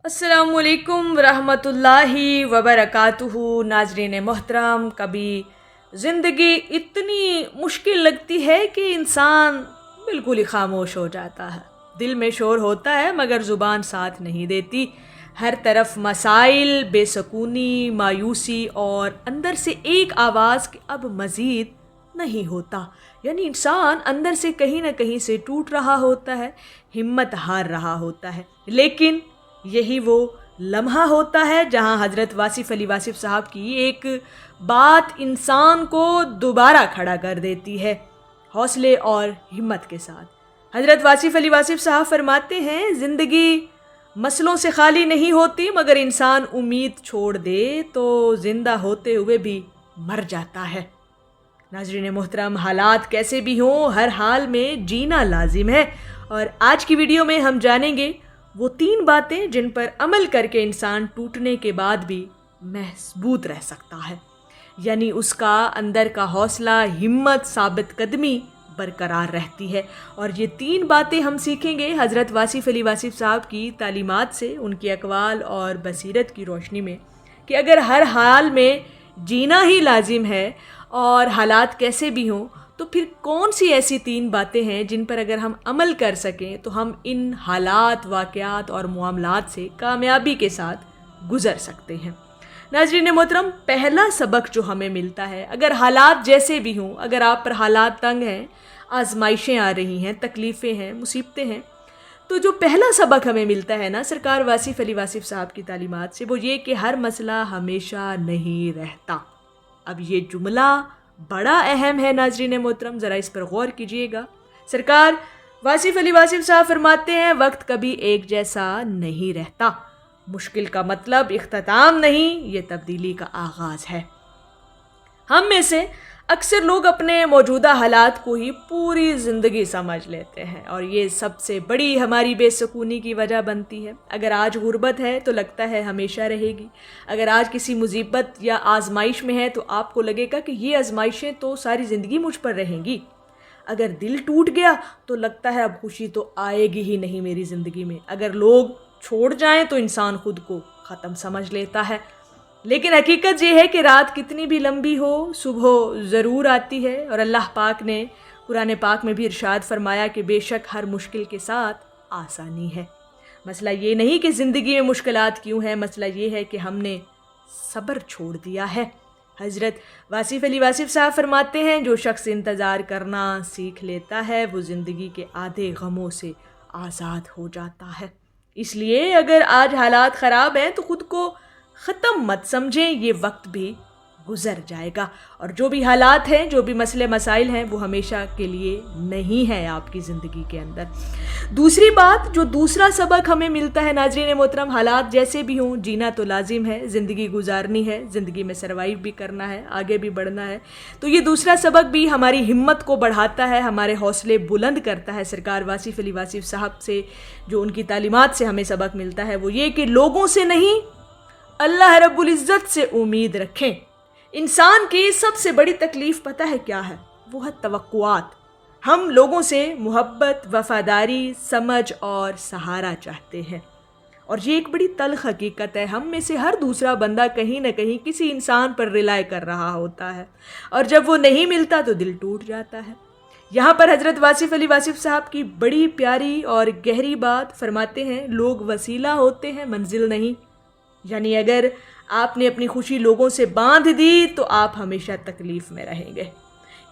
अस्सलामु अलैकुम वरहमतुल्लाहि वबरकातुहू। नाजरीन मोहतरम, कभी ज़िंदगी इतनी मुश्किल लगती है कि इंसान बिल्कुल ही खामोश हो जाता है। दिल में शोर होता है मगर ज़ुबान साथ नहीं देती। हर तरफ मसाइल, बेसकूनी, मायूसी और अंदर से एक आवाज़ कि अब मज़ीद नहीं होता। यानी इंसान अंदर से कहीं ना कहीं से टूट रहा होता है, हिम्मत हार रहा होता है। लेकिन यही वो लम्हा होता है जहां हज़रत वासिफ़ अली वासिफ़ साहब की एक बात इंसान को दोबारा खड़ा कर देती है, हौसले और हिम्मत के साथ। हज़रत वासिफ़ अली वासिफ़ साहब फरमाते हैं, ज़िंदगी मसलों से खाली नहीं होती मगर इंसान उम्मीद छोड़ दे तो ज़िंदा होते हुए भी मर जाता है। नाज़रीन मोहतरम, हालात कैसे भी हों, हर हाल में जीना लाजिम है। और आज की वीडियो में हम जानेंगे वो 3 बातें जिन पर अमल करके इंसान टूटने के बाद भी मजबूत रह सकता है। यानी उसका अंदर का हौसला, हिम्मत, साबित कदमी बरकरार रहती है। और ये 3 बातें हम सीखेंगे हज़रत वासिफ़ अली वासिफ़ साहब की तालीमात से, उनकी अक़वाल और बसीरत की रोशनी में, कि अगर हर हाल में जीना ही लाजिम है और हालात कैसे भी हों, तो फिर कौन सी ऐसी 3 बातें हैं जिन पर अगर हम अमल कर सकें तो हम इन हालात, वाक़यात और मामलात से कामयाबी के साथ गुज़र सकते हैं। नाज़रीन मोहतरम, पहला सबक जो हमें मिलता है, अगर हालात जैसे भी हों, अगर आप पर हालात तंग हैं, आजमाइशें आ रही हैं, तकलीफ़ें हैं, मुसीबतें हैं, तो जो पहला सबक हमें मिलता है ना सरकार वासिफ़ अली वासिफ़ साहब की तालीमात से, वो ये कि हर मसला हमेशा नहीं रहता। अब ये जुमला बड़ा अहम है नाज़रीन मोहतरम, ज़रा इस पर गौर कीजिएगा। सरकार वासिफ़ अली वासिफ़ साहब फरमाते हैं, वक्त कभी एक जैसा नहीं रहता। मुश्किल का मतलब इख्तिताम नहीं, ये तब्दीली का आगाज़ है। हम में से अक्सर लोग अपने मौजूदा हालात को ही पूरी ज़िंदगी समझ लेते हैं और ये सबसे बड़ी हमारी बेसुकूनी की वजह बनती है। अगर आज गुर्बत है तो लगता है हमेशा रहेगी। अगर आज किसी मुसीबत या आजमाइश में है तो आपको लगेगा कि ये आजमाइशें तो सारी ज़िंदगी मुझ पर रहेंगी। अगर दिल टूट गया तो लगता है अब खुशी तो आएगी ही नहीं मेरी ज़िंदगी में। अगर लोग छोड़ जाएं तो इंसान खुद को ख़त्म समझ लेता है। लेकिन हकीकत ये है कि रात कितनी भी लंबी हो, सुबह ज़रूर आती है। और अल्लाह पाक ने कुरान पाक में भी इरशाद फरमाया कि बेशक हर मुश्किल के साथ आसानी है। मसला ये नहीं कि ज़िंदगी में मुश्किलात क्यों हैं, मसला ये है कि हमने सब्र छोड़ दिया है। हज़रत वासिफ़ अली वासिफ़ साहब फरमाते हैं, जो शख्स इंतज़ार करना सीख लेता है वो ज़िंदगी के आधे गमों से आज़ाद हो जाता है। इसलिए अगर आज हालात ख़राब हैं तो ख़ुद को ख़त्म मत समझें, ये वक्त भी गुज़र जाएगा। और जो भी हालात हैं, जो भी मसले मसाइल हैं, वो हमेशा के लिए नहीं है आपकी ज़िंदगी के अंदर। दूसरी बात, जो दूसरा सबक हमें मिलता है नाज़रीन मोहतरम, हालात जैसे भी हों जीना तो लाजिम है, ज़िंदगी गुजारनी है, ज़िंदगी में सर्वाइव भी करना है, आगे भी बढ़ना है। तो ये दूसरा सबक भी हमारी हिम्मत को बढ़ाता है, हमारे हौसले बुलंद करता है। सरकार वासिफ़ अली वासिफ़ साहब से जो उनकी तालीमात से हमें सबक मिलता है वो ये कि लोगों से नहीं, अल्लाह रब्बुल इज़्ज़त से उम्मीद रखें। इंसान की सबसे बड़ी तकलीफ़ पता है क्या है? वो है तवक्कुआत। हम लोगों से मोहब्बत, वफ़ादारी, समझ और सहारा चाहते हैं और ये एक बड़ी तल्ख़ हकीकत है। हम में से हर दूसरा बंदा कहीं ना कहीं किसी इंसान पर रिलाय कर रहा होता है और जब वो नहीं मिलता तो दिल टूट जाता है। यहाँ पर हज़रत वासिफ़ अली वासिफ़ साहब की बड़ी प्यारी और गहरी बात फरमाते हैं, लोग वसीला होते हैं, मंजिल नहीं। यानी अगर आपने अपनी खुशी लोगों से बांध दी तो आप हमेशा तकलीफ़ में रहेंगे,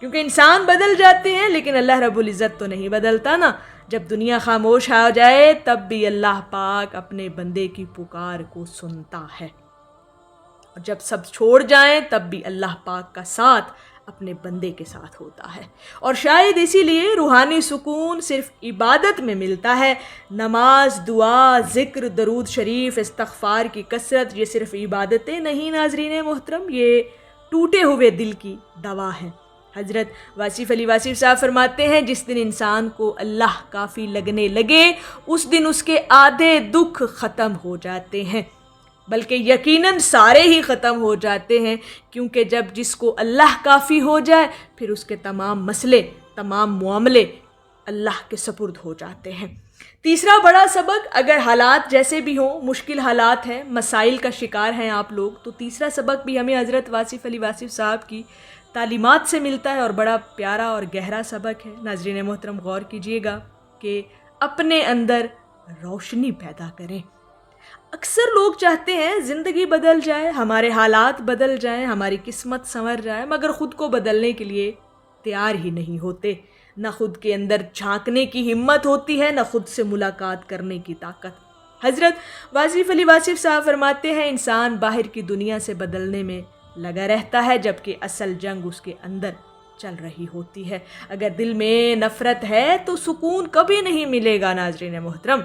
क्योंकि इंसान बदल जाते हैं लेकिन अल्लाह रब्बुल इज़्ज़त तो नहीं बदलता ना। जब दुनिया खामोश हो जाए तब भी अल्लाह पाक अपने बंदे की पुकार को सुनता है और जब सब छोड़ जाएं तब भी अल्लाह पाक का साथ अपने बंदे के साथ होता है। और शायद इसीलिए रूहानी सुकून सिर्फ इबादत में मिलता है। नमाज, दुआ, ज़िक्र, दरूद शरीफ, इस्तग़फ़ार की कसरत, ये सिर्फ इबादतें नहीं नाज़रीन मोहतरम, ये टूटे हुए दिल की दवा है। हज़रत वासिफ़ अली वासिफ़ साहब फरमाते हैं, जिस दिन इंसान को अल्लाह काफ़ी लगने लगे उस दिन उसके आधे दुख ख़त्म हो जाते हैं, बल्कि यकीनन सारे ही ख़त्म हो जाते हैं। क्योंकि जब जिसको अल्लाह काफ़ी हो जाए फिर उसके तमाम मसले, तमाम मामले अल्लाह के सपुर्द हो जाते हैं। تیسرا بڑا سبق، اگر حالات جیسے بھی ہوں، مشکل حالات ہیں، مسائل کا شکار ہیں آپ لوگ، تو تیسرا سبق بھی ہمیں حضرت واصف علی واصف صاحب کی تعلیمات سے ملتا ہے اور بڑا پیارا اور گہرا سبق ہے۔ ناظرین محترم غور کیجئے گا کہ اپنے اندر روشنی پیدا کریں۔ اکثر لوگ چاہتے ہیں زندگی بدل جائے، ہمارے حالات بدل جائیں، ہماری قسمت سنور جائے، مگر خود کو بدلنے کے لیے تیار ہی نہیں ہوتے۔ نہ خود کے اندر جھانکنے کی ہمت ہوتی ہے، نہ خود سے ملاقات کرنے کی طاقت۔ حضرت واصف علی واصف صاحب فرماتے ہیں انسان باہر کی دنیا سے بدلنے میں لگا رہتا ہے، جبکہ اصل جنگ اس کے اندر چل رہی ہوتی ہے۔ اگر دل میں نفرت ہے تو سکون کبھی نہیں ملے گا ناظرین محترم۔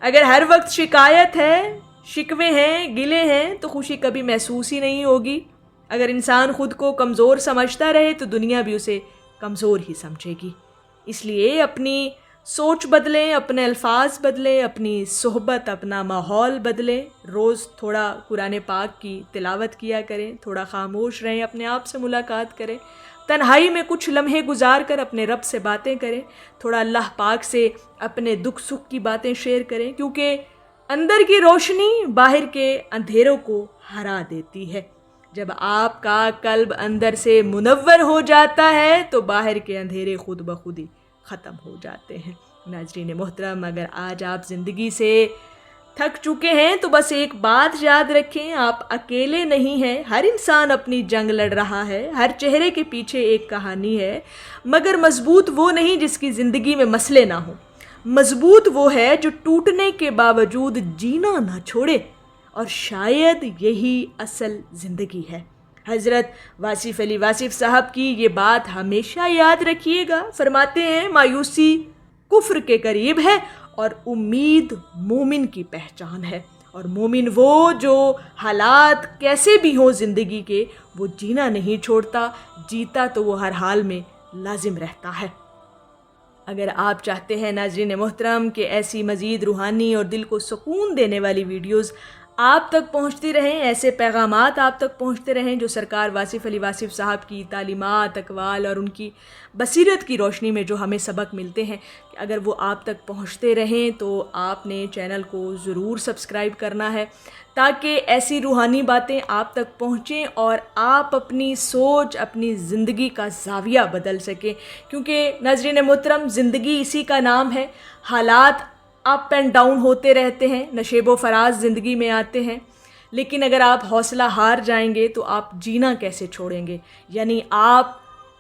اگر ہر وقت شکایت ہے، شکوے ہیں، گلے ہیں، تو خوشی کبھی محسوس ہی نہیں ہوگی۔ اگر انسان خود کو کمزور سمجھتا رہے تو دنیا بھی اسے کمزور ہی سمجھے گی۔ اس لیے اپنی سوچ بدلیں، اپنے الفاظ بدلیں، اپنی صحبت، اپنا ماحول بدلیں۔ روز تھوڑا قرآن پاک کی تلاوت کیا کریں، تھوڑا خاموش رہیں، اپنے آپ سے ملاقات کریں، تنہائی میں کچھ لمحے گزار کر اپنے رب سے باتیں کریں، تھوڑا اللہ پاک سے اپنے دکھ سکھ کی باتیں شیئر کریں، کیونکہ اندر کی روشنی باہر کے اندھیروں کو ہرا دیتی ہے۔ جب آپ کا قلب اندر سے منور ہو جاتا ہے تو باہر کے اندھیرے خود بخود ہی ختم ہو جاتے ہیں۔ ناظرین محترم، اگر آج آپ زندگی سے تھک چکے ہیں تو بس ایک بات یاد رکھیں، آپ اکیلے نہیں ہیں۔ ہر انسان اپنی جنگ لڑ رہا ہے، ہر چہرے کے پیچھے ایک کہانی ہے، مگر مضبوط وہ نہیں جس کی زندگی میں مسئلے نہ ہوں۔ مضبوط وہ ہے جو ٹوٹنے کے باوجود جینا نہ چھوڑے، اور شاید یہی اصل زندگی ہے۔ حضرت واصف علی واصف صاحب کی یہ بات ہمیشہ یاد رکھیے گا۔ فرماتے ہیں مایوسی کفر کے قریب ہے اور امید مومن کی پہچان ہے، اور مومن وہ جو حالات کیسے بھی ہوں زندگی کے، وہ جینا نہیں چھوڑتا، جیتا تو وہ ہر حال میں لازم رہتا ہے۔ اگر آپ چاہتے ہیں ناظرین محترم کہ ایسی مزید روحانی اور دل کو سکون دینے والی ویڈیوز آپ تک پہنچتی رہیں، ایسے پیغامات آپ تک پہنچتے رہیں جو سرکار واصف علی واصف صاحب کی تعلیمات، اقوال اور ان کی بصیرت کی روشنی میں جو ہمیں سبق ملتے ہیں، کہ اگر وہ آپ تک پہنچتے رہیں تو آپ نے چینل کو ضرور سبسکرائب کرنا ہے، تاکہ ایسی روحانی باتیں آپ تک پہنچیں اور آپ اپنی سوچ، اپنی زندگی کا زاویہ بدل سکیں۔ کیونکہ ناظرین محترم، زندگی اسی کا نام ہے، حالات اپ اینڈ ڈاؤن ہوتے رہتے ہیں، نشیب و فراز زندگی میں آتے ہیں، لیکن اگر آپ حوصلہ ہار جائیں گے تو آپ جینا کیسے چھوڑیں گے؟ یعنی آپ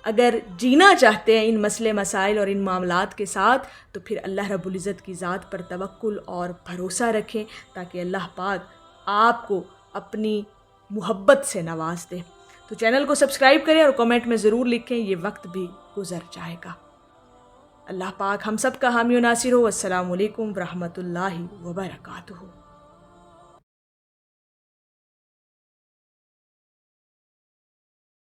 اگر جینا چاہتے ہیں ان مسئلے مسائل اور ان معاملات کے ساتھ، تو پھر اللہ رب العزت کی ذات پر توکل اور بھروسہ رکھیں، تاکہ اللہ پاک آپ کو اپنی محبت سے نواز دے۔ تو چینل کو سبسکرائب کریں اور کمنٹ میں ضرور لکھیں، یہ وقت بھی گزر جائے گا۔ اللہ پاک ہم سب کا حامی و ناصر ہو۔ السلام علیکم ورحمۃ اللہ وبرکاتہ۔